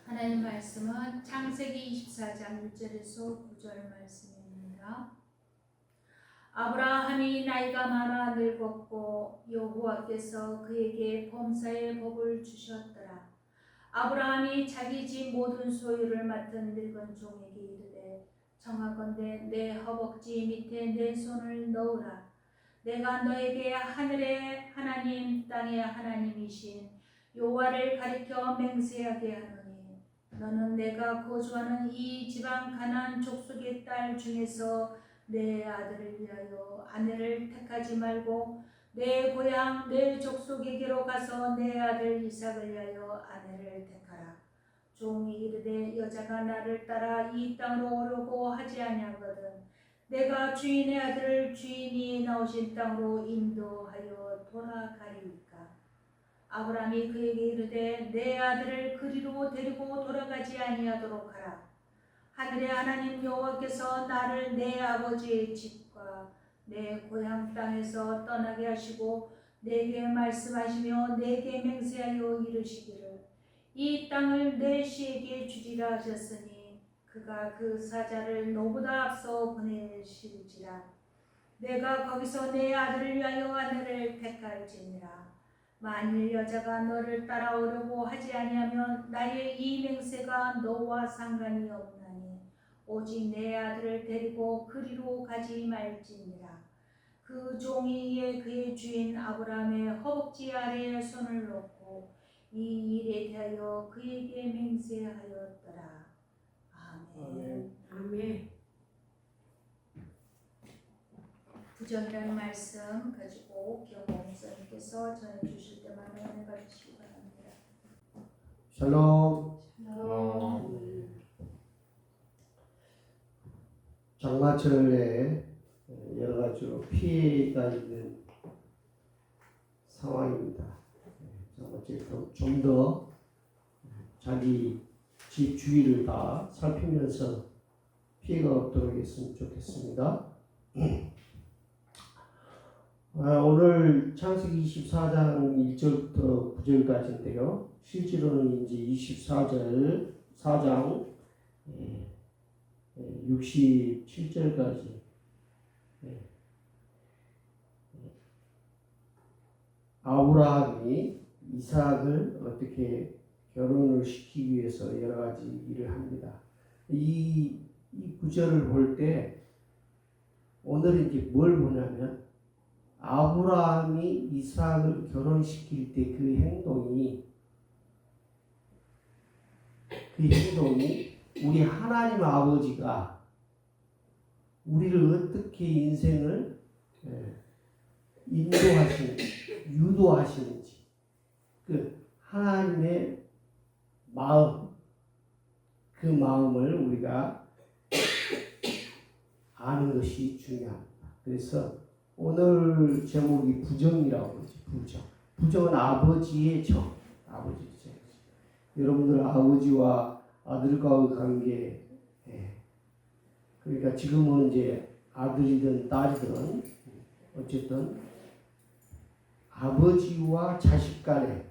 하나님 말씀은 창세기 24장 1절에서 9절 말씀입니다. 아브라함이 나이가 많아 늙었고 여호와께서 그에게 범사의 복을 주셨더라. 아브라함이 자기 집 모든 소유를 맡은 늙은 종에게 이르되 청하건대 내 허벅지 밑에 내 손을 넣으라. 내가 너에게 하늘의 하나님 땅의 하나님이신 여호와를 가리켜 맹세하게 하노니 너는 내가 거주하는 이 지방 가나안 족속의 딸 중에서 내 아들을 위하여 아내를 택하지 말고 내 고향 내 족속에게로 가서 내 아들 이삭을 위하여 아내를 택하라. 종이 이르되 여자가 나를 따라 이 땅으로 오려고 하지 아니하거든 내가 주인의 아들을 주인이 나오신 땅으로 인도하여 돌아가리이까. 아브라함이 그에게 이르되 내 아들을 그리로 데리고 돌아가지 아니하도록 하라. 하늘의 하나님 여호와께서 나를 내 아버지의 집과 내 고향 땅에서 떠나게 하시고 내게 말씀하시며 내게 맹세하여 이르시기를 이 땅을 내 씨에게 주리라 하셨으니 그가 그 사자를 너보다 앞서 보내실지라. 내가 거기서 내 아들을 위하여 아내를 택할지니라. 만일 여자가 너를 따라오려고 하지 아니하면 나의 이 맹세가 너와 상관이 없나니 오직 내 아들을 데리고 그리로 가지 말지니라. 그 종이 이에 그의 주인 아브라함의 허벅지 아래에 손을 놓고 이 일에 대하여 그에게 맹세하였더라. 아멘. 아멘. 부정이라는 말씀 가지고 기영모 목사님께서 전해 주실 때마다 은혜 받으시기 바랍니다. 샬롬. 장마철에 여러 가지로 피해가 있는 상황입니다. 어쨌든 좀 더 자기 집 주위를 다 살피면서 피해가 없도록 했으면 좋겠습니다. 오늘 창세기 24장 1절부터 9절까지인데요. 실제로는 이제 4장 67절까지 아브라함이 이삭을 어떻게 결혼을 시키기 위해서 여러 가지 일을 합니다. 이 구절을 볼 때 오늘은 이제 뭘 보냐면 아브라함이 이삭을 결혼시킬 때 그 행동이 우리 하나님 아버지가 우리를 어떻게 인생을 인도하시는지 유도하시는지 그 하나님의 마음 그 마음을 우리가 아는 것이 중요합니다. 그래서 오늘 제목이 부정이라고 그러죠. 부정은 아버지의 정. 여러분들 아버지와 아들과의 관계. 그러니까 지금은 이제 아들이든 딸이든 어쨌든 아버지와 자식 간에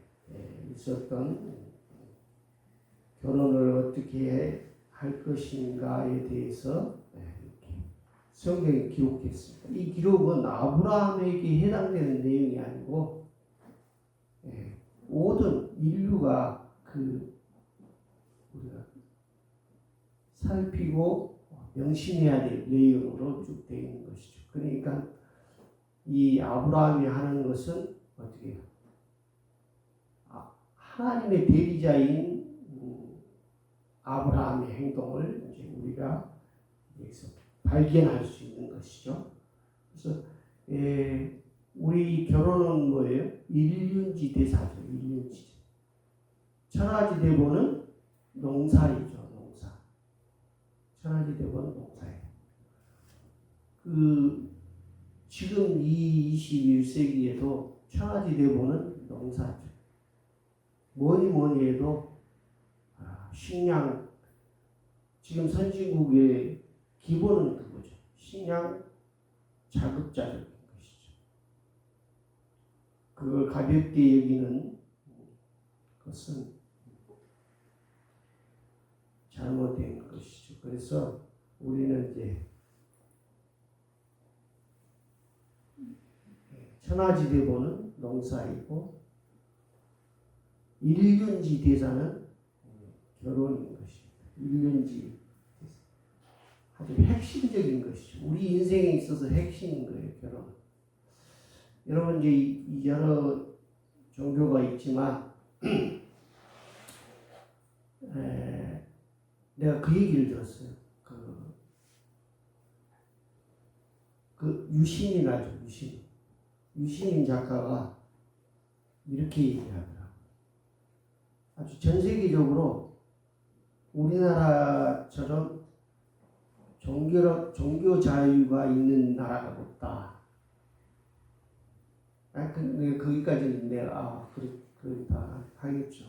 있었던 결혼을 어떻게 할 것인가에 대해서 성경이 기록했습니다. 이 기록은 아브라함에게 해당되는 내용이 아니고 모든 인류가 우리가 살피고 명심해야 될 내용으로 쭉 되어 있는 것이죠. 그러니까 이 아브라함이 하는 것은 어떻게 해요? 하나님의 대리자인 아브라함의 행동을 이제 우리가 여기서 발견할 수 있는 것이죠. 그래서 우리 결혼은 뭐예요? 일륜지 대사죠. 일륜지. 천하지 대보는 농사이죠. 농사. 천하지 대보는 농사예요. 지금 이 21세기에도 천하지 대보는 농사죠. 뭐니 해도 식량 지금 선진국의 기본은 그거죠. 식량 자급자족인 것이죠. 그걸 가볍게 여기는 것은 잘못된 것이죠. 그래서 우리는 이제 천하지대보는 농사이고 일륜지 대사는 결혼인 것입니다. 일륜지 아주 핵심적인 것이죠. 우리 인생에 있어서 핵심인 거예요. 결혼. 여러분 이제 여러 종교가 있지만 내가 그 얘기를 들었어요. 그 유신인 알죠? 유신인 작가가 이렇게 얘기하더라고요. 아주 전 세계적으로 우리나라처럼 종교 자유가 있는 나라가 없다. 근데 거기까지는 내가 그렇다 하겠죠.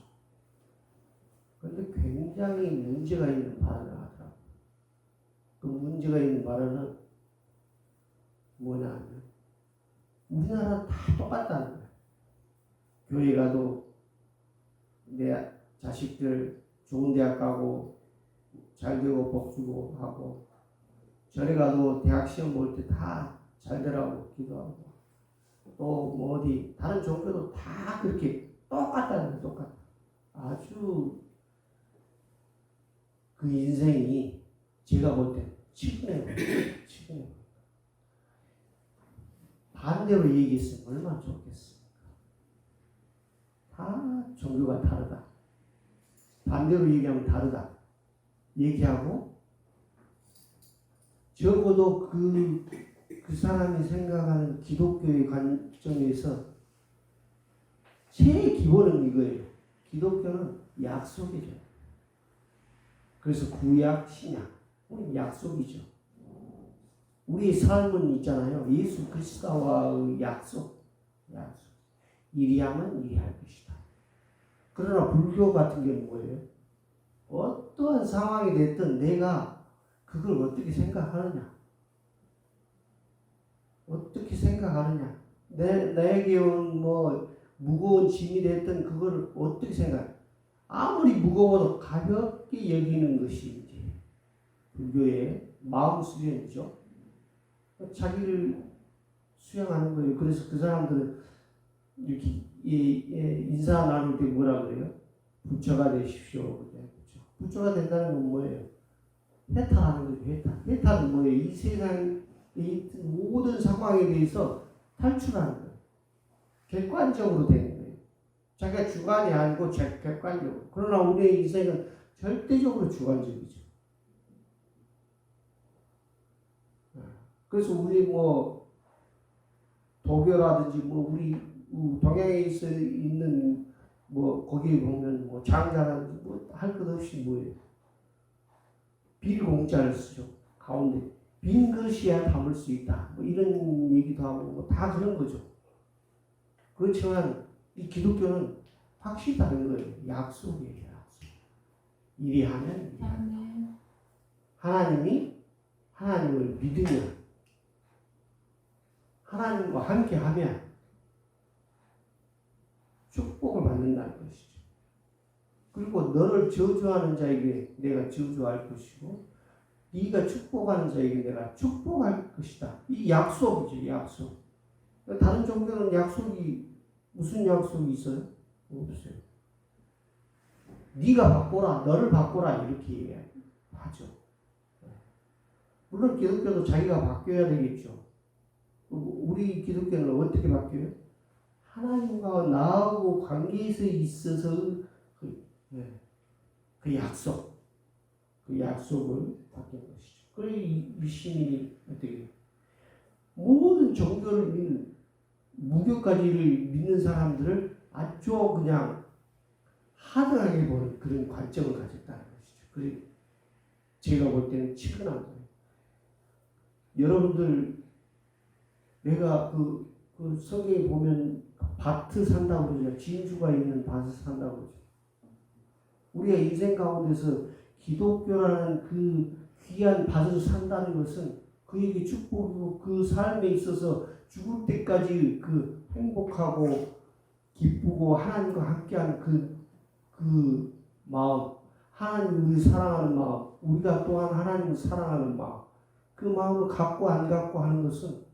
그런데 굉장히 문제가 있는 발언을 하더라고요. 그 문제가 있는 발언은 뭐냐면 우리나라 다 똑같다는 거예요. 교회 가도 내 자식들 좋은 대학 가고 잘 되고 복 주고 하고 절에 가도 대학 시험 볼 때 다 잘 되라고 기도하고 또 뭐 어디 다른 종교도 다 그렇게 똑같다는 거예요. 똑같다. 아주 그 인생이 제가 볼 때 치근해요. 반대로 얘기했으면 얼마나 좋겠습니까? 다 종교가 다르다. 반대로 얘기하면 다르다. 얘기하고 적어도 그 사람이 생각하는 기독교의 관점에서 제일 기본은 이거예요. 기독교는 약속이죠. 그래서 구약, 신약, 약속이죠. 우리의 삶은 있잖아요. 예수 그리스도와의 약속. 이리 하면 이리 할 것이다. 그러나 불교 같은 게 뭐예요? 어떠한 상황이 됐든 내가 그걸 어떻게 생각하느냐. 내게 온 무거운 짐이 됐든 그걸 어떻게 생각해. 아무리 무거워도 가볍게 여기는 것이 이제 불교의 마음 수련이죠. 자기를 수양하는 거예요. 그래서 그 사람들은 이렇게 인사 나눌 때 뭐라 그래요? 부처가 되십시오. 그렇죠? 부처가 된다는 건 뭐예요? 해탈하는 거죠. 해탈은 뭐예요? 이 세상의 모든 상황에 대해서 탈출하는 거예요. 객관적으로 되는 거예요. 자기가 주관이 아니고 객관적으로. 그러나 우리의 인생은 절대적으로 주관적이죠. 그래서 우리 도교라든지 우리 동양에 있는 거기에 보면 장자라든지 할 것 없이 뭐예요? 비공자를 쓰죠. 가운데 빈 그릇이야 담을 수 있다. 이런 얘기도 하고 다 그런 거죠. 그렇지만 이 기독교는 확실히 다른 거예요. 약속이에요. 약속. 이리 하면 이리 한다. 하나님이 하나님을 믿으면 하나님과 함께 하면 축복을 받는다는 것이죠. 그리고 너를 저주하는 자에게 내가 저주할 것이고 네가 축복하는 자에게 내가 축복할 것이다. 이 약속이죠. 약속. 다른 종교는 약속이 무슨 약속이 있어요? 없어요. 네가 바꿔라. 너를 바꿔라. 이렇게 하죠. 물론 기독교도 자기가 바뀌어야 되겠죠. 우리 기독교는 어떻게 바뀌어요? 하나님과 나하고 관계에서 있어서 그 약속을 바뀐 것이죠. 그래서 이 시민이 어떻게 모든 종교를 믿는 무교까지를 믿는 사람들을 아주 그냥 하드하게 보는 그런 관점을 가졌다는 것이죠. 그래서 제가 볼 때는 치근한 거예요. 여러분들 내가 그 성경에 보면 밭을 산다고 그러죠. 진주가 있는 밭을 산다고 그러죠. 우리가 인생 가운데서 기독교라는 그 귀한 밭을 산다는 것은 그에게 축복이고 그 삶에 있어서 죽을 때까지 그 행복하고 기쁘고 하나님과 함께하는 그 마음, 하나님 우리 사랑하는 마음, 우리가 또한 하나님을 사랑하는 마음, 그 마음을 갖고 안 갖고 하는 것은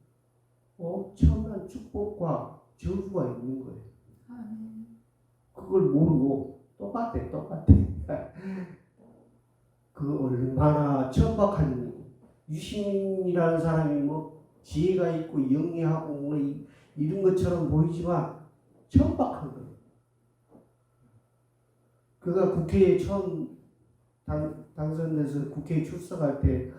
엄청난 축복과 저주가 있는 거예요. 아멘. 그걸 모르고 똑같아. 그 얼마나 천박한 일이고, 유신이라는 사람이 뭐 지혜가 있고 영리하고 뭐 이런 것처럼 보이지만 천박한 거예요. 그가 국회에 처음 당선돼서 국회에 출석할 때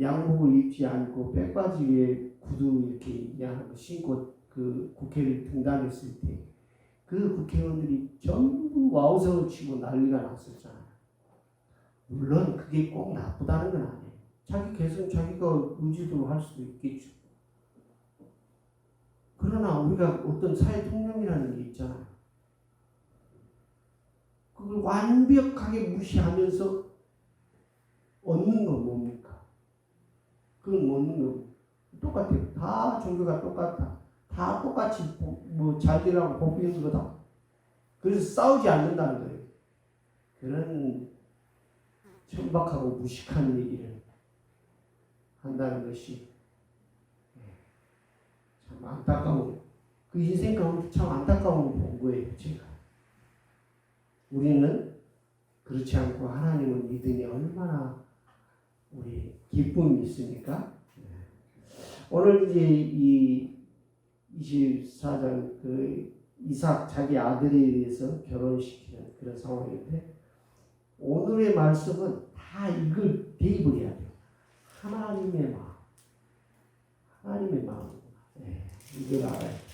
양복을 입지 않고 백바지 위에 구두 이렇게 신고 그 국회를 등단했을 때 그 국회의원들이 전부 와우성을 치고 난리가 났었잖아요. 물론 그게 꼭 나쁘다는 건 아니에요. 자기 개성, 자기가 의지대로 할 수도 있겠죠. 그러나 우리가 어떤 사회 통념이라는 게 있잖아요. 그걸 완벽하게 무시하면서 얻는 건 뭡니까? 그건 얻는 거 똑같아요. 다 종교가 똑같다. 다 똑같이 뭐 잘되라고 복 비는 거다. 그래서 싸우지 않는다는 거예요. 그런 천박하고 무식한 얘기를 한다는 것이 참 안타까운, 그 인생 가운데 참 안타까운 본 거예요. 제가. 우리는 그렇지 않고 하나님을 믿으니 얼마나 우리 기쁨이 있습니까? 오늘 이제 이 24장 그 이삭 자기 아들에 대해서 결혼시키는 그런 상황인데, 오늘의 말씀은 다 이걸 대입을 해야 돼요. 하나님의 마음. 하나님의 마음. 이걸 알아야 돼요.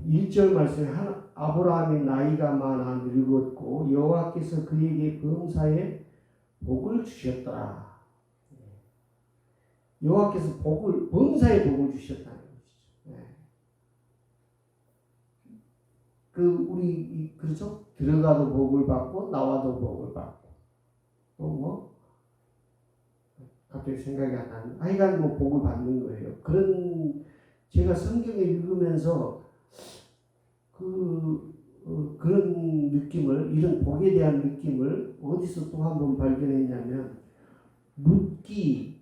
1절 말씀에 아브라함이 나이가 많아 늙었고 여호와께서 그에게 범사에 복을 주셨더라. 여호와께서 범사에 복을 주셨다는 것이죠. 우리 그렇죠? 들어가도 복을 받고 나와도 복을 받고 또 뭐 갑자기 생각이 안 나는. 하여간 뭐 복을 받는 거예요. 제가 성경을 읽으면서 그런 느낌을, 이런 복에 대한 느낌을 어디서 또 한 번 발견했냐면 룻기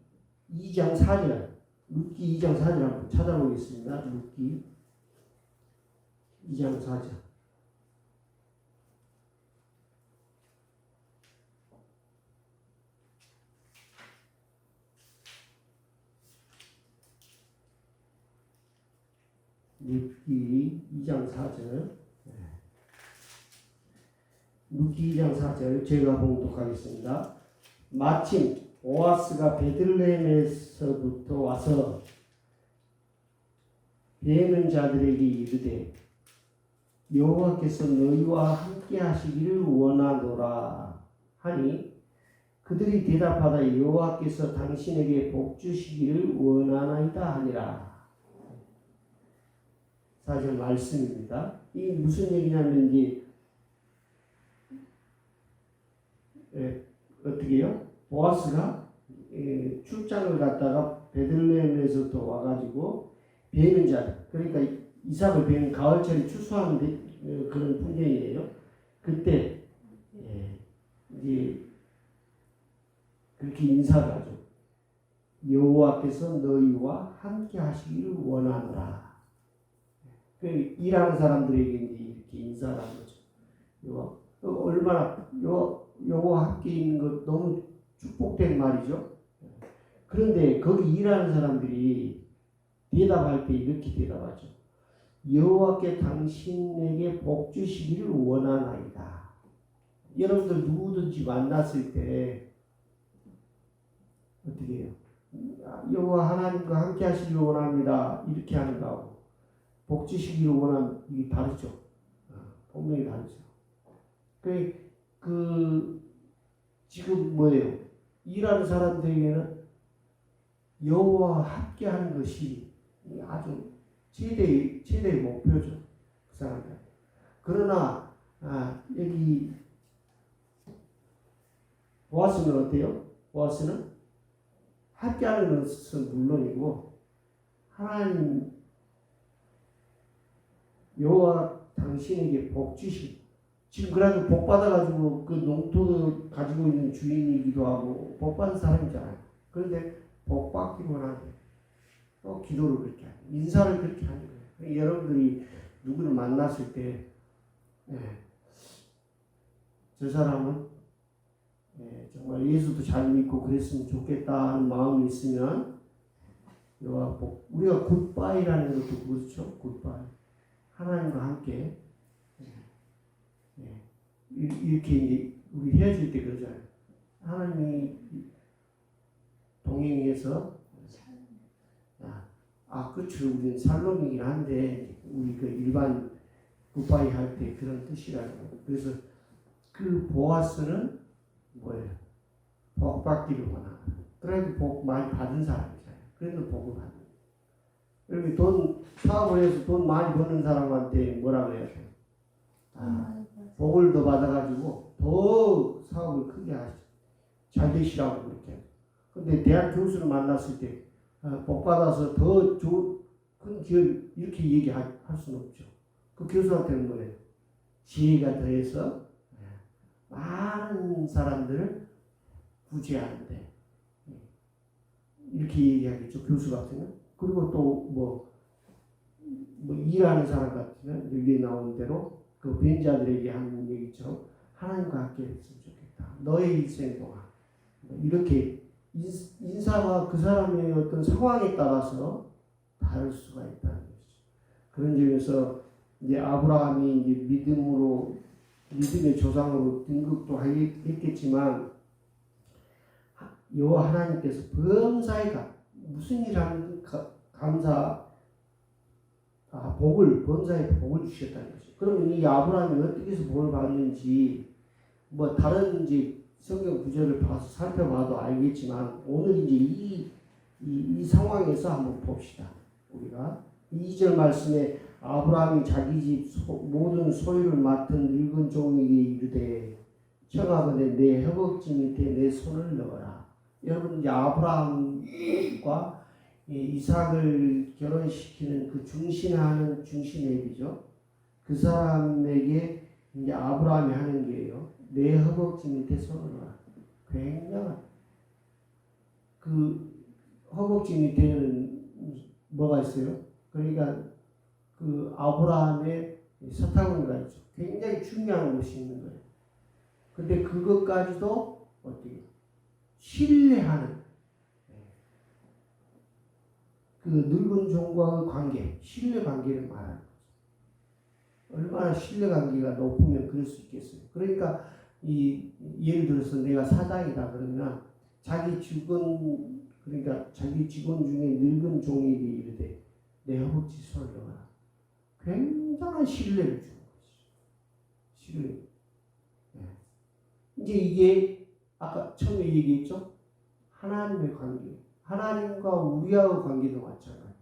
2장 4절 한번 찾아보겠습니다. 룻기 2장 4절. 룻기 2장 4절. 룻기 2장 4절 제가 봉독하겠습니다. 마침 보아스가 베들레헴에서부터 와서 베는 자들에게 이르되 여호와께서 너희와 함께 하시기를 원하노라 하니 그들이 대답하다 여호와께서 당신에게 복 주시기를 원하나이다 하니라. 4절 말씀입니다. 이게 무슨 얘기냐면 이제 어떻게요? 보아스가 출장을 갔다가 베들레헴에서부터 와가지고 베는 자들, 그러니까 이삭을 베는 가을철에 추수하는 그런 풍경이에요. 그때 이제 그렇게 인사를 하죠. 여호와께서 너희와 함께 하시기를 원하노라. 일하는 사람들에게 이렇게 인사를 하는 거죠. 얼마나 여호와 함께 있는 것 너무 축복된 말이죠. 그런데 거기 일하는 사람들이 대답할 때 이렇게 대답하죠. 여호와께 당신에게 복 주시기를 원하나이다. 여러분들 누구든지 만났을 때 어떻게 해요? 여호와 하나님과 함께 하시기를 원합니다. 이렇게 하는 거하고 복 주시기를 원하는 이게 다르죠. 분명히 다르죠. 지금 뭐예요? 일하는 사람들에게는 여호와와 함께하는 것이 아주 최대의 목표죠. 그 사람들. 그러나 여기 보아스는 어때요? 보아스는 함께하는 것은 물론이고 하나님 여호와 당신에게 복 주시 지금 그래도 복 받아가지고 그 농토를 가지고 있는 주인이기도 하고 복 받은 사람이잖아요. 그런데 복 받기로 하는데 또 기도를 그렇게 하는 인사를 그렇게 하는 거예요. 여러분들이 누구를 만났을 때 저 사람은 정말 예수도 잘 믿고 그랬으면 좋겠다 하는 마음이 있으면 우리가 굿바이라는 것도 그렇죠. 굿바이. 하나님과 함께 이렇게 이제 우리 헤어질 때 그러잖아요. 하나님이 동행해서 그렇죠. 우리는 살롬이긴 한데 우리 그 일반 굿바이 할 때 그런 뜻이라는 거예요. 그래서 그 보아스는 뭐예요? 복 받기를 원하는. 그래도 복 많이 받은 사람이잖아요. 그래도 복을 받는. 여러분 돈 사업을 해서 돈 많이 버는 사람한테 뭐라 그래야 돼요? 복을 더 받아가지고 더 사업을 크게 하시. 잘 되시라고 그렇게. 근데 대학 교수를 만났을 때 복 받아서 더 좋은 큰 기업 이렇게 얘기할 수는 없죠. 그 교수한테는 뭐예요? 지혜가 더해서 많은 사람들을 구제하는데 이렇게 얘기하겠죠. 교수 같으면. 그리고 또 뭐 일하는 사람 같으면 여기에 나온 대로 그 변자들에게 하는 얘기처럼 하나님과 함께 했으면 좋겠다. 너의 일생 동안 이렇게 인사가 그 사람의 어떤 상황에 따라서 다를 수가 있다는 것이죠. 그런 점에서 이제 아브라함이 이제 믿음의 조상으로 등극도 했겠지만 여호와 하나님께서 범사에 무슨 일 하는 범사에 복을 주셨다는 거죠. 그러면 이 아브라함이 어떻게 해서 복을 받는지 뭐 다른 이제 성경 구절을 봐서 살펴봐도 알겠지만 오늘 이제 이 상황에서 한번 봅시다. 우리가 2절 말씀에 아브라함이 자기 집 모든 소유를 맡은 늙은 종에게 이르되 청하건대 내 허벅지 밑에 내 손을 넣어라. 여러분 이제 아브라함과 이삭을 결혼시키는 그 중신하는 중신애비죠. 그 사람에게 이제 아브라함이 하는 게요. 내 허벅지 밑에 손을 넣어라. 굉장한 그 허벅지 밑에는 뭐가 있어요? 그러니까 그 아브라함의 서타구니가 있죠. 굉장히 중요한 것이 있는 거예요. 근데 그것까지도 어떻게 신뢰하는 그 늙은 종과의 관계, 신뢰 관계를 말하는 거죠. 얼마나 신뢰 관계가 높으면 그럴 수 있겠어요. 그러니까 예를 들어서 내가 사장이다 그러면 자기 직원 중에 늙은 종에게 이르되 내 허벅지 손을 넣어라. 굉장한 신뢰를 주는 것이죠. 신뢰. 이제 이게 아까 처음에 얘기했죠. 하나님의 관계. 하나님과 우리와의 관계도 마찬가지예요.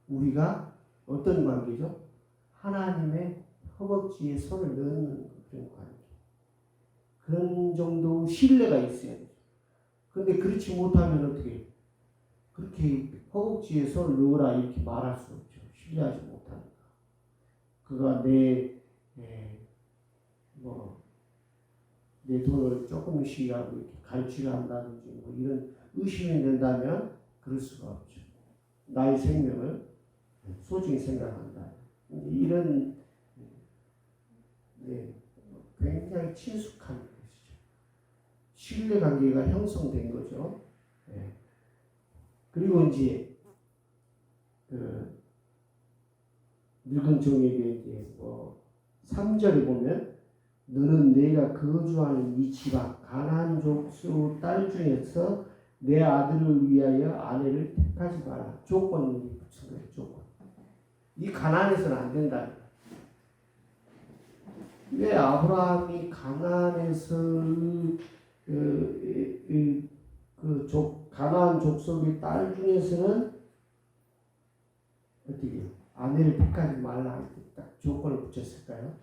우리가 어떤 관계죠? 하나님의 허벅지에 손을 넣는 그런 관계. 그런 정도 신뢰가 있어야 돼요. 그런데 그렇지 못하면 어떻게 해요? 그렇게 허벅지에 손을 넣으라 이렇게 말할 수 없죠. 신뢰하지 못하니까. 그가 내 돈을 조금씩이라도 이렇게 갈취를 한다든지 뭐 이런 의심이 든다면 그럴 수가 없죠. 나의 생명을 소중히 생각한다. 이런 굉장히 친숙한 것이죠. 신뢰관계가 형성된 거죠. 그리고 이제 늙은 종에게 이제 3절에 보면 너는 내가 거주하는 이 지방 가나안 족수 딸 중에서 내 아들을 위하여 아내를 택하지 마라. 조건을 붙인 거예요. 조건. 이 가나안에서는 안 된다. 왜 아브라함이 가나안에서 가나안 족속의 딸 중에서는 어떻게 아내를 택하지 말라 이렇게 딱 조건을 붙였을까요?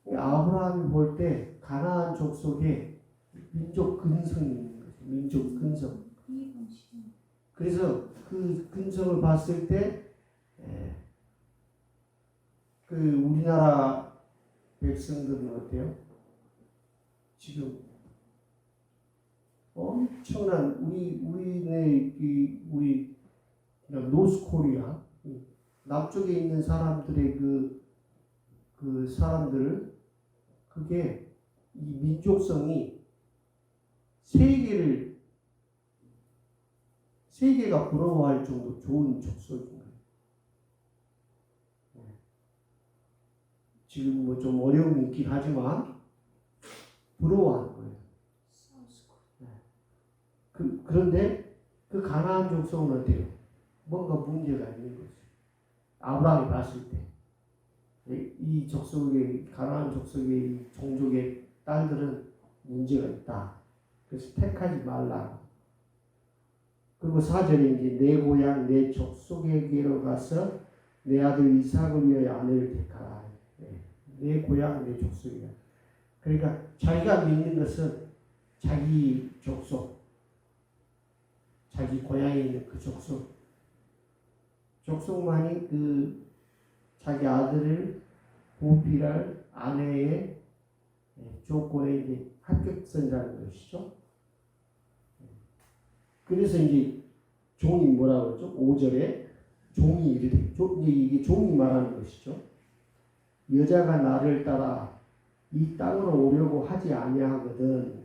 아브라함이 볼 때 가나안 족속에 민족 근성이 있는 거죠. 민족 근성. 그래서 그 근성을 봤을 때 그 우리나라 백성들은 어때요? 지금 엄청난 우리 노스코리아 남쪽에 있는 사람들의 그 사람들 그게 이 민족성이 세계가 부러워할 정도 좋은 족속인 거예요. 지금 뭐 좀 어려움이 있긴 하지만 부러워하는 거예요. 그런데 그 가나안 족속은 어때요? 뭔가 문제가 있는 거죠. 아브라함이 봤을 때 이 족속의 가나안 족속의 종족의 딸들은 문제가 있다. 그래서 택하지 말라. 그리고 4절에 이제 내 고향 내 족속에게로 가서 내 아들 이삭을 위하여 아내를 택하라. 내 고향 내 족속이야. 그러니까 자기가 믿는 것은 자기 족속, 자기 고향에 있는 그 족속만이 그 자기 아들을 보필할 아내의 조건에 이제 합격선이라는 것이죠. 그래서 이제 종이 뭐라고 그러죠? 5절에 종이 이르되 이게 종이 말하는 것이죠. 여자가 나를 따라 이 땅으로 오려고 하지 아니하거든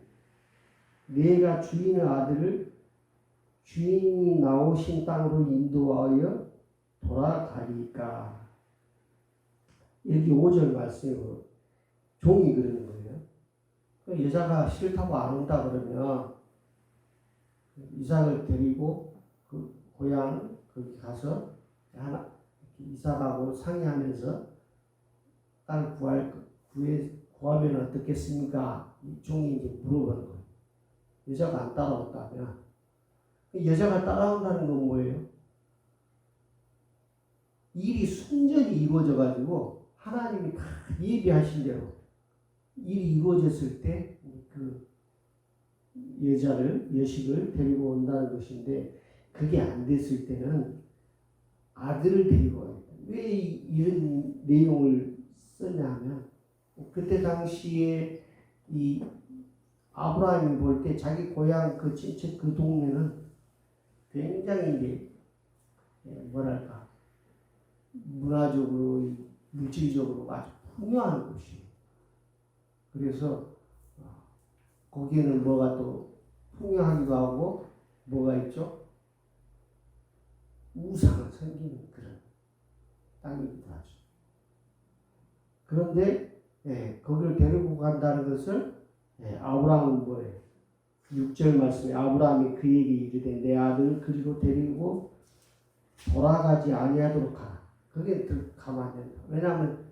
내가 주인의 아들을 주인이 나오신 땅으로 인도하여 돌아가리까. 여기 5절 말씀으로 종이 그러는 거예요. 여자가 싫다고 안 온다 그러면 이삭을 데리고 그 고향 거기 가서 이삭하고 상의하면서 땅 구하면 어떻겠습니까? 이 종이 이제 물어보는 거예요. 여자가 안 따라온다면 여자가 따라온다는 건 뭐예요? 일이 순전히 이루어져 가지고 하나님이 다 예비하신 대로 일이 이루어졌을 때 그 여식을 데리고 온다는 것인데 그게 안 됐을 때는 아들을 데리고 와요. 왜 이런 내용을 쓰냐면 그때 당시에 이 아브라함이 볼 때 자기 고향 그 친척 그 동네는 굉장히 이제 뭐랄까 문화적으로 물질적으로 아주 풍요한 곳이에요. 그래서 거기에는 뭐가 또 풍요하기도 하고 뭐가 있죠? 우상을 섬기는 그런 땅이기도 하죠. 그런데 거기를 데리고 간다는 것을 아브라함은 뭐예요? 6절 말씀에 아브라함이 그에게 이르되 내 아들을 그리로 데리고 돌아가지 아니하도록 하라. 그게 가면 안 된다. 왜냐하면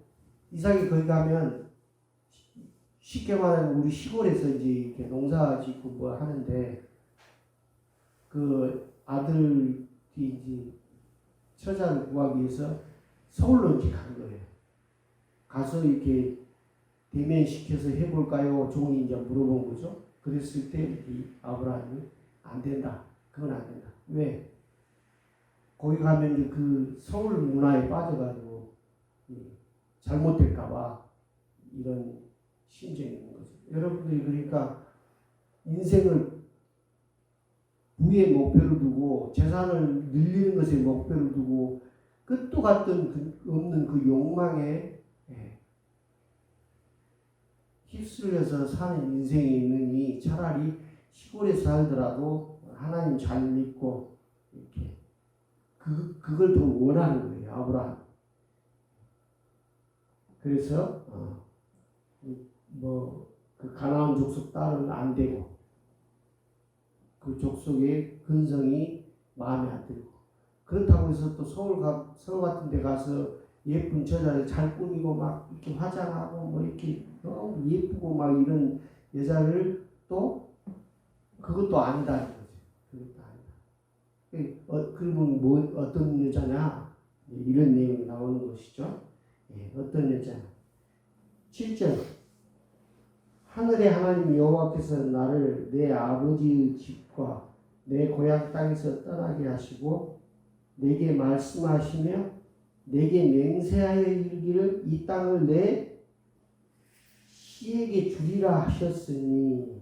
이삭이 거기 가면 쉽게 말하면 우리 시골에서 이제 이렇게 농사 짓고 뭐 하는데 그 아들이 이제 처자를 구하기 위해서 서울로 이제 간 거예요. 가서 이렇게 대면시켜서 해볼까요? 종이 이제 물어본 거죠. 그랬을 때 이 아브라함이 안 된다. 그건 안 된다. 왜? 거기 가면 이제 그 서울 문화에 빠져가지고 잘못될까봐 이런 심정이 있는 거죠. 여러분들이 그러니까 인생을 부의 목표로 두고 재산을 늘리는 것에 목표로 두고 끝도 같은 없는 그 욕망에 휩쓸려서 사는 인생이 있느니 차라리 시골에 살더라도 하나님 잘 믿고 이렇게 그걸 더 원하는 거예요. 아브라함. 그래서 그 가나안 족속 딸은 안 되고 그 족속의 근성이 마음에 안 들고 그렇다고 해서 또 서울 같은 데 가서 예쁜 처자를 잘 꾸미고 막 이렇게 화장하고 뭐 이렇게 너무 예쁘고 막 이런 여자를 또 그것도 아니다는 거죠. 그것도 아니다. 그러면 뭐 어떤 여자냐 이런 내용이 나오는 것이죠. 어떤 여자냐 7절 하늘의 하나님 여호와께서 나를 내 아버지의 집과 내 고향 땅에서 떠나게 하시고 내게 말씀하시며 내게 맹세하여 이르기를 이 땅을 내 씨에게 주리라 하셨으니,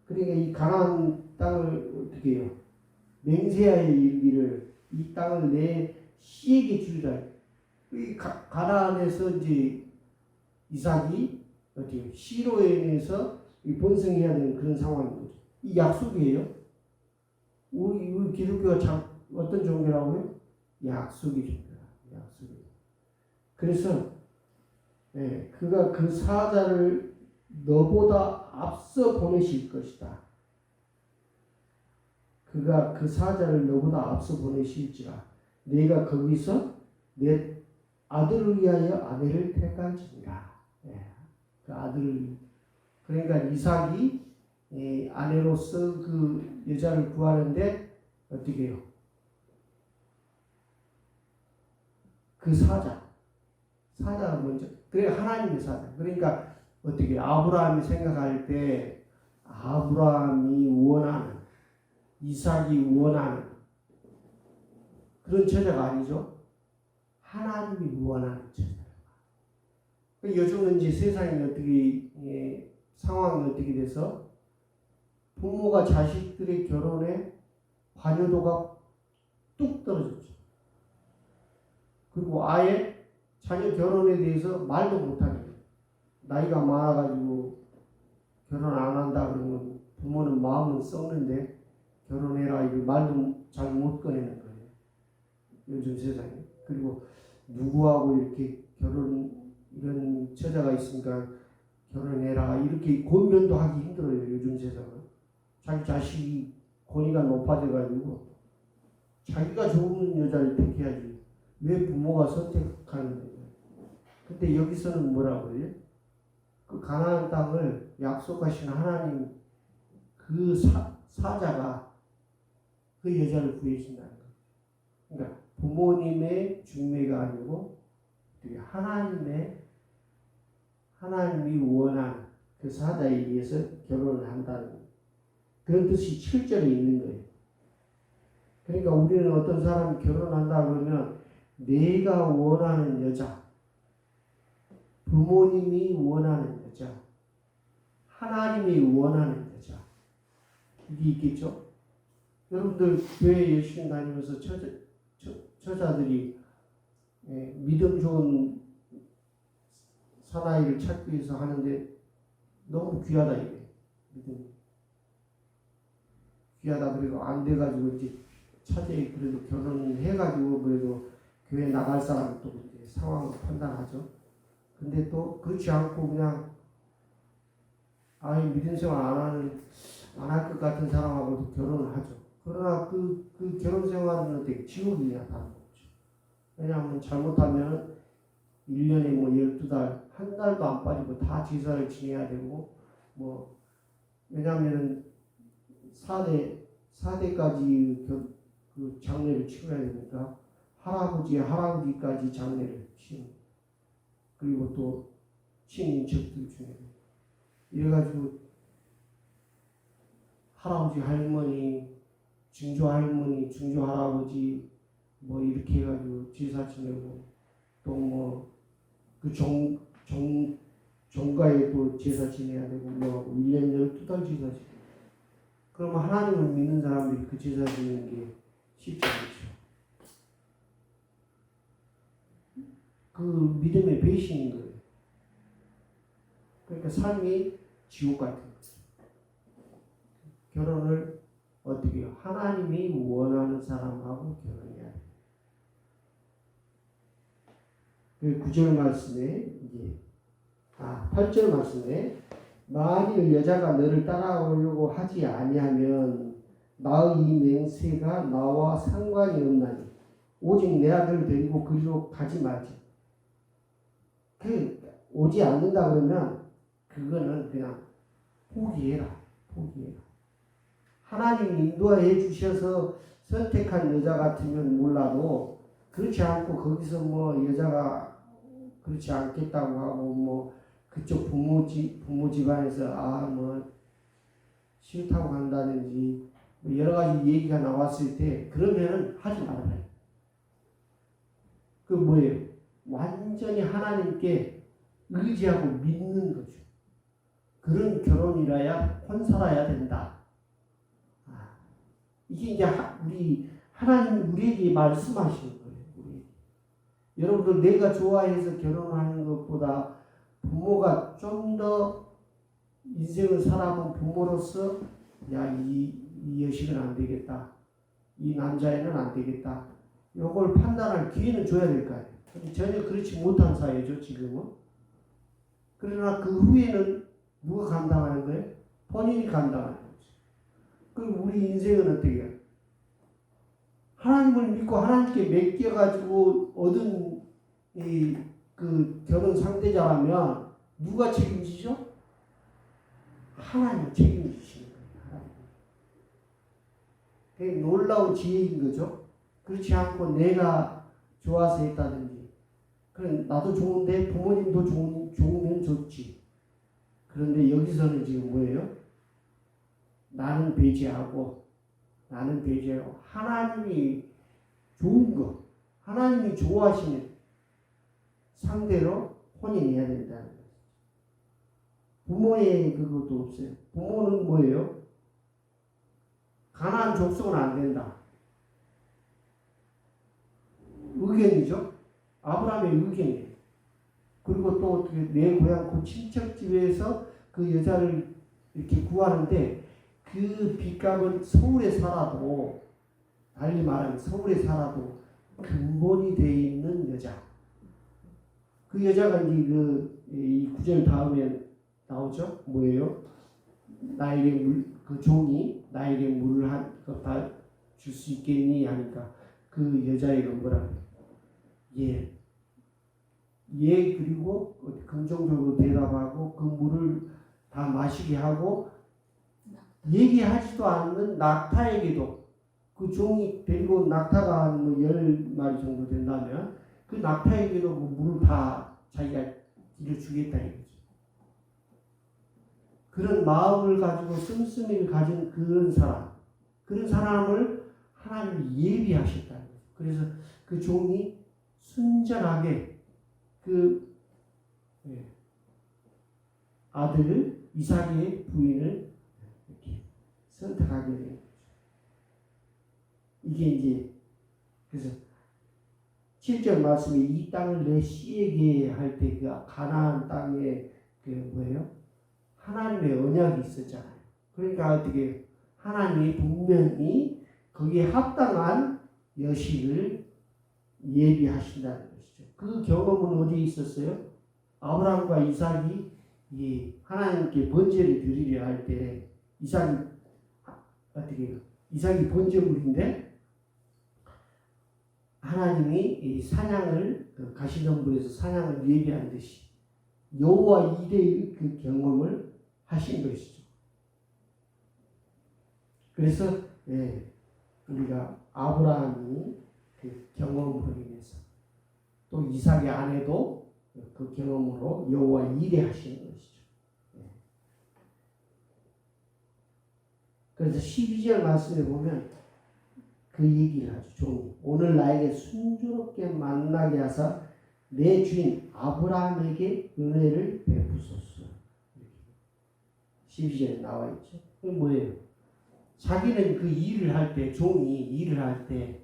그러니까 이 가나안 땅을 어떻게 해요? 맹세하여 이르기를 이 땅을 내 씨에게 주리라. 이 가나안에서 이제 이삭이 어떻게 시로에서 번성해야 되는 그런 상황인 거죠. 이 약속이에요. 우리 기독교가 어떤 종교라고요? 약속의 종교라. 약속의. 그래서 그가 그 사자를 너보다 앞서 보내실 것이다. 그가 그 사자를 너보다 앞서 보내실지라 내가 거기서 내 아들을 위하여 아내를 택할지니라. 그 아들을, 그러니까 이삭이 아내로서 그 여자를 구하는데 어떻게 해요? 그 사자가 먼저, 그래 하나님의 사자. 그러니까 어떻게 아브라함이 생각할 때 아브라함이 원하는, 이삭이 원하는 그런 처자가 아니죠. 하나님이 원하는 처자. 요즘은 이제 세상이 어떻게 상황이 어떻게 돼서 부모가 자식들의 결혼에 관여도가 뚝 떨어졌죠. 그리고 아예 자녀 결혼에 대해서 말도 못하게 돼요. 나이가 많아가지고 결혼 안 한다 그러면 부모는 마음은 썩는데 결혼해라 이거 말도 잘 못 꺼내는 거예요. 요즘 세상에. 그리고 누구하고 이렇게 이런 처자가 있으니까 결혼해라 이렇게 권면도 하기 힘들어요. 요즘 세상은. 자기 자식이 권위가 높아져가지고 자기가 좋은 여자를 택해야지 왜 부모가 선택하는 거예요. 근데 여기서는 뭐라고 해요? 그 가나안 땅을 약속하신 하나님 그 사자가 그 여자를 구해준다는 거예요. 그러니까 부모님의 중매가 아니고 하나님이 원하는 그 사자에 의해서 결혼을 한다는 그런 뜻이 7절에 있는 거예요. 그러니까 우리는 어떤 사람이 결혼한다 그러면 내가 원하는 여자, 부모님이 원하는 여자, 하나님이 원하는 여자, 이게 있겠죠? 여러분들 교회 열심히 다니면서 처자들이 믿음 좋은 사나이를 찾기 위해서 하는데 너무 귀하다 이게 믿음 귀하다. 그리고 안 돼가지고 이제 차제에 그래도 결혼해가지고 그래도 교회 나갈 사람은 또 이제 상황을 판단하죠. 근데 또 그렇지 않고 그냥 아예 믿음 생활 안 할 것 같은 사람하고도 결혼을 하죠. 그러나 그 결혼 생활은 되게 지옥이냐 다른 거죠. 왜냐하면 잘못하면 1년에 뭐 12달, 한 달도 안 빠지고 다 제사를 지내야 되고, 왜냐하면 4대까지 그 장례를 치러야 되니까, 할아버지까지 장례를 치는, 그리고 또 친인척들 중에. 이래가지고, 할아버지, 할머니, 증조할머니, 증조할아버지, 이렇게 해가지고 제사 지내고, 또 그 종가에 또 제사 지내야 되고 1년 12달 제사 지내고 그러면 하나님을 믿는 사람들이 그 제사 지내는 게 쉽지 않죠. 그 믿음의 배신인 거예요. 그러니까 삶이 지옥 같은 거죠. 결혼을 어떻게 해요? 하나님이 원하는 사람하고 결혼해야 돼요. 그 9절 말씀에 8절 말씀에 만일 여자가 너를 따라오려고 하지 아니하면 나의 이 맹세가 나와 상관이 없나니 오직 내 아들을 데리고 그리로 가지 말지. 오지 않는다 그러면 그거는 그냥 포기해라. 하나님이 인도해 주셔서 선택한 여자 같으면 몰라도 그렇지 않고 거기서 여자가 그렇지 않겠다고 하고 그쪽 부모 집안에서 싫다고 한다든지 여러 가지 얘기가 나왔을 때 그러면은 하지 말아요. 그 뭐예요? 완전히 하나님께 의지하고 믿는 거죠. 그런 결혼이라야 혼살아야 된다. 이게 이제 우리 하나님 우리에게 말씀하시는 거예요. 여러분들 내가 좋아해서 결혼하는 것보다 부모가 좀 더 인생을 살아본 부모로서 이 여식은 안 되겠다. 이 남자애는 안 되겠다. 이걸 판단할 기회는 줘야 될 거 아니에요. 전혀 그렇지 못한 사회죠, 지금은. 그러나 그 후에는 누가 감당하는 거예요? 본인이 감당하는 거죠. 그럼 우리 인생은 어떻게 해요? 하나님을 믿고 하나님께 맡겨가지고 얻은 그 결혼 상대자라면 누가 책임지죠? 하나님 책임지시는 거예요. 하나님. 놀라운 지혜인 거죠. 그렇지 않고 내가 좋아서 했다든지, 그럼 나도 좋은데 부모님도 좋으면 좋지. 그런데 여기서는 지금 뭐예요? 나는 배제하고 하나님이 좋은 거, 하나님이 좋아하시는 상대로 혼인해야 된다는 거예요. 부모의 그것도 없어요. 부모는 뭐예요? 가나안 족속은 안 된다. 의견이죠. 아브라함의 의견이에요. 그리고 또 어떻게 내 고향 그 친척집에서 그 여자를 이렇게 구하는데 그 빚값은 서울에 살아도, 달리 말하면 서울에 살아도 근본이 되어 있는 여자. 그 여자가 이제 이 구절 다음에 나오죠. 뭐예요? 나에게 그 종이 나에게 물을 다 줄 수 있겠니? 하니까 그 여자애가 뭐라고? 예. 그리고 긍정적으로 대답하고 그 물을 다 마시게 하고 얘기하지도 않는 낙타에게도 그 종이 데리고 낙타가 한 10마리 정도 된다면 그 낙타에게도 그 물을 다 자기가 일어주겠다 이거죠. 그런 마음을 가지고 씀씀이를 가진 그런 사람을 하나님이 예비하셨다는 거죠. 그래서 그 종이 순전하게 그 아들 이삭의 부인을 이렇게 선택하게 된 거죠. 이게 이제 그래서 7절 말씀에 이 땅을 내 씨에게 할 때 그 가나안 땅에 그 뭐예요? 하나님의 언약이 있었잖아요. 그러니까 어떻게 하나님이 분명히 거기에 합당한 여식을 예비하신다는 것이죠. 그 경험은 어디에 있었어요? 아브라함과 이삭이 하나님께 번제를 드리려 할 때 이삭이 어떻게 해요? 이삭이 번제물인데 하나님이 이 사냥을 가시덤불에서 사냥을 예비한 듯이 여호와 이레의 그 경험을 하신 것이죠. 그래서 우리가 아브라함이 그 경험으로 인해서 또 이삭의 아내도 그 경험으로 여호와 이레 하시는 것이죠. 그래서 12절 말씀에 보면 그 얘기를 하죠. 종이 오늘 나에게 순조롭게 만나게 하사 내 주인 아브라함에게 은혜를 베푸소서. 12절에 나와 있죠. 그게 뭐예요? 자기는 그 일을 할 때, 종이 일을 할 때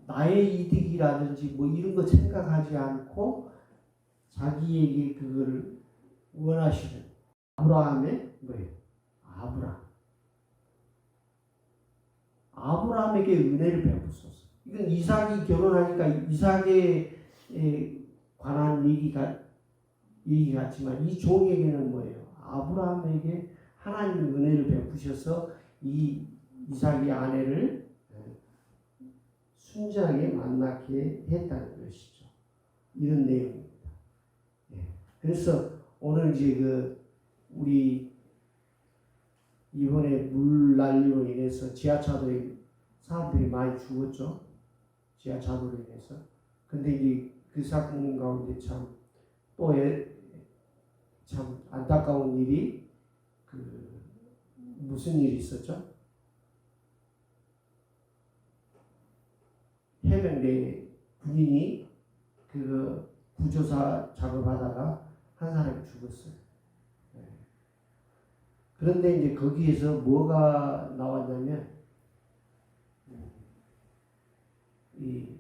나의 이득이라든지 뭐 이런 거 생각하지 않고 자기에게 그거를 원하시는 아브라함의 뭐예요? 아브라함에게 은혜를 베푸소서. 이건 이삭이 결혼하니까 이삭에 관한 얘기 같지만 이 종에게는 뭐예요? 아브라함에게 하나님 은혜를 베푸셔서 이 이삭의 아내를 순전하게 만나게 했다는 것이죠. 이런 내용입니다. 그래서 오늘 이제 우리 이번에 물 난리로 인해서 지하차도에 사람들이 많이 죽었죠. 지하차도로 인해서. 근데 이제 그 사건 가운데 참 안타까운 일이 무슨 일이 있었죠? 해병대 군인이 구조사 작업하다가 한 사람이 죽었어요. 그런데 이제 거기에서 뭐가 나왔냐면 이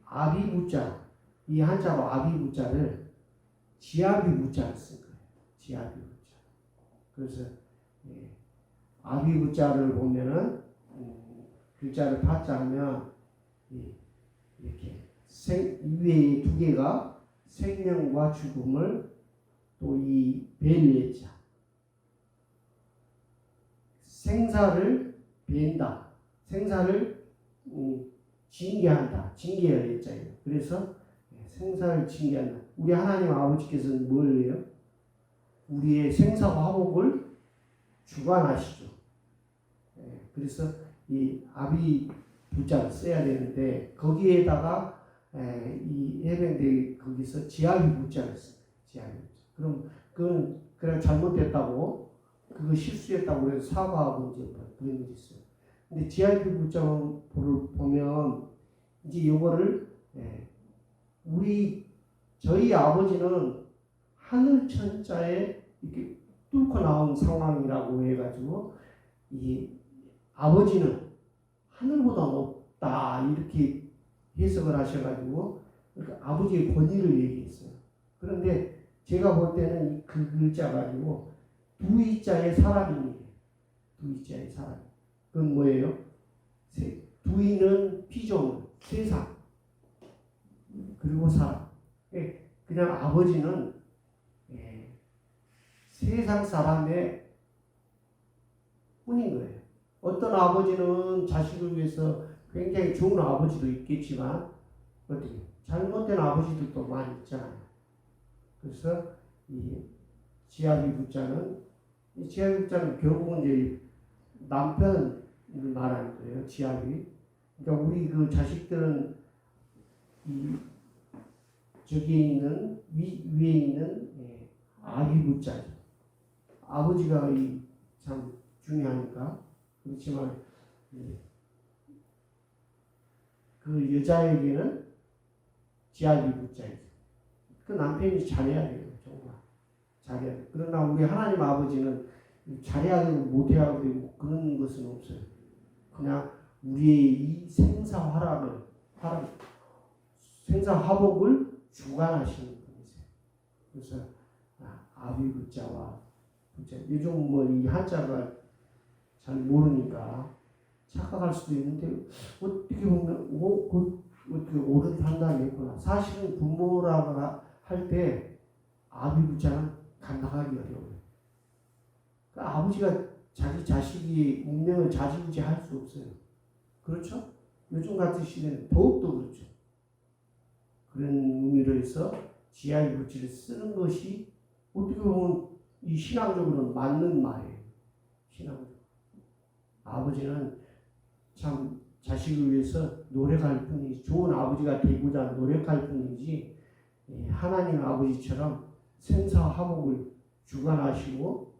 아비부자, 이 한자로 아비부자를 지아비부자를 쓴 거예요. 지아비부자. 그래서 아비부자를 보면은 글자를 파자하면 이렇게 위에 두 개가 생명과 죽음을 또 이 벨레자 생사를 벤다, 생사를 징계한다, 징계할 자예요. 그래서 생사를 징계한다. 우리 하나님 아버지께서는 뭘 해요? 우리의 생사 화복을 주관하시죠. 그래서 이 아비 부자를 써야 되는데 거기에다가 이 해병대 거기서 지아비 부자를 써요. 지아비 부자. 그럼 그건 그냥 잘못됐다고 그거 실수했다고 해서 사과하고 이제 그런 게 있어요. 근데 지아비 부자를 보면 이제 요거를 저희 아버지는 하늘 천자에 이렇게 뚫고 나온 상황이라고 해가지고 이 아버지는 하늘보다 높다 이렇게 해석을 하셔가지고 그러니까 아버지의 권위를 얘기했어요. 그런데 제가 볼 때는 그 글자 가지고 두 이자의 사람입니다. 두 이자의 사람. 그건 뭐예요? 두이는 피조물, 세상 그리고 사람. 그냥 아버지는 세상 사람의 뿐인 거예요. 어떤 아버지는 자식을 위해서 굉장히 좋은 아버지도 있겠지만 어떻게 잘못된 아버지들도 많이 있잖아요. 그래서 이 지아비 부자는 결국은 이제 남편을 말하는 거예요. 지아비. 그러니까 우리 그 자식들은 이 저기에 있는 위에 있는 아비 부자죠. 아버지가 참 중요하니까. 그렇지만 그 여자에게는 지아비 부자이죠. 그 남편이 잘해야 돼요. 정말 잘해야 돼요. 그러나 우리 하나님 아버지는 잘해야 되고 못해야 되고 그런 것은 없어요. 그냥 우리의 이 생사화복을 주관하시는 분이세요. 그래서 아비 부자와 부자. 요즘 뭐 이 한자가 잘 모르니까 착각할 수도 있는데 어떻게 보면 어떻게 옳은 판단이 있구나. 사실은 부모라고 할 때 아비 부자는 감당하기 어려워요. 그러니까 아버지가 자기 자식이 운명을 좌지우지할 수 없어요. 그렇죠? 요즘 같은 시대는 더욱더 그렇죠. 그런 의미로 해서 지아비 부자를 쓰는 것이 어떻게 보면 이 신앙적으로는 맞는 말이에요. 신앙적으로. 아버지는 참 자식을 위해서 노력할 뿐이지 좋은 아버지가 되고자 노력할 뿐이지 하나님 아버지처럼 생사화복을 주관하시고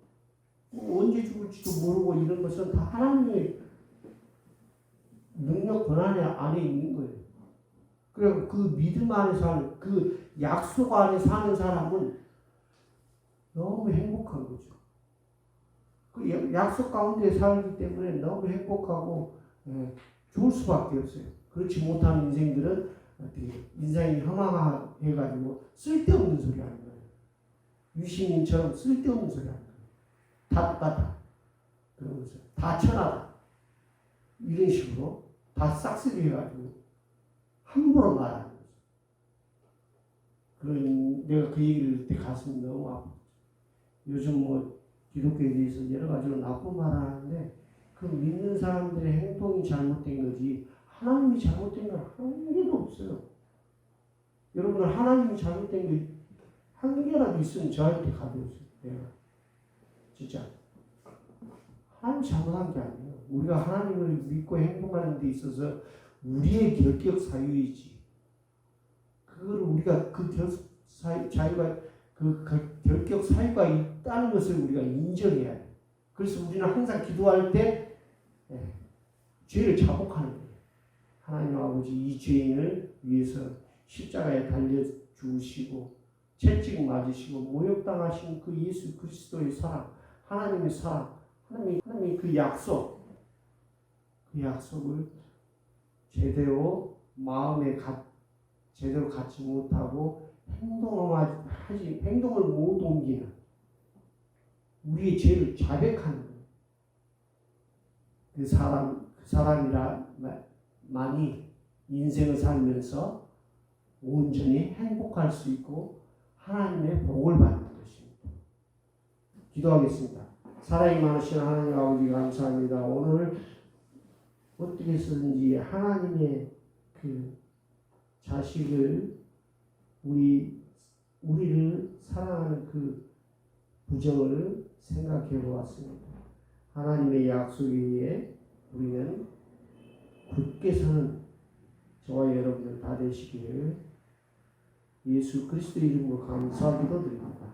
언제 죽을지도 모르고 이런 것은 다 하나님의 능력 권한 안에 있는 거예요. 그리고 그 믿음 안에 사는 그 약속 안에 사는 사람은 너무 행복한 거죠. 그 약속 가운데 살기 때문에 너무 행복하고 좋을 수밖에 없어요. 그렇지 못한 인생들은 인생이 허망해가지고 쓸데없는 소리 하는 거예요. 유시민처럼 쓸데없는 소리 하는 거예요. 다 똑같아. 그러면서 다 천하다. 이런 식으로 다 싹쓸이 해가지고 함부로 말하는 거죠. 내가 그 얘기를 할 때 가슴이 너무 아프죠. 요즘 뭐 기독교에 대해서 여러 가지로 나쁜 말을 하는데 그 믿는 사람들의 행동이 잘못된 거지 하나님이 잘못된 건 한 개도 없어요. 여러분들 하나님이 잘못된 게 한 개라도 있으면 저한테 가져오세요. 내가 진짜 하나님 잘못한 게 아니에요. 우리가 하나님을 믿고 행동하는 데 있어서 우리의 결격 사유이지. 그걸 우리가 자유가 그 결격 사유가 있다는 것을 우리가 인정해야 돼요. 그래서 우리는 항상 기도할 때 죄를 자복하는 거예요. 하나님 아버지 이 죄인을 위해서 십자가에 달려 죽으시고 채찍 맞으시고 모욕당하신 그 예수 그리스도의 사랑, 하나님의 사랑, 하나님의 그 약속을 제대로 마음에 제대로 갖지 못하고 행동을 못 옮기는 우리의 죄를 자백하는 거예요. 그 사람이라만이 인생을 살면서 온전히 행복할 수 있고 하나님의 복을 받는 것입니다. 기도하겠습니다. 사랑이 많으신 하나님 아버지 감사합니다. 오늘 어떻게 해서든지 하나님의 그 자식을 우리를 사랑하는 그 부정을 생각해 보았습니다. 하나님의 약속에 의해 우리는 굳게 서는 저와 여러분들 다 되시기를 예수 그리스도 이름으로 감사하기도 드립니다.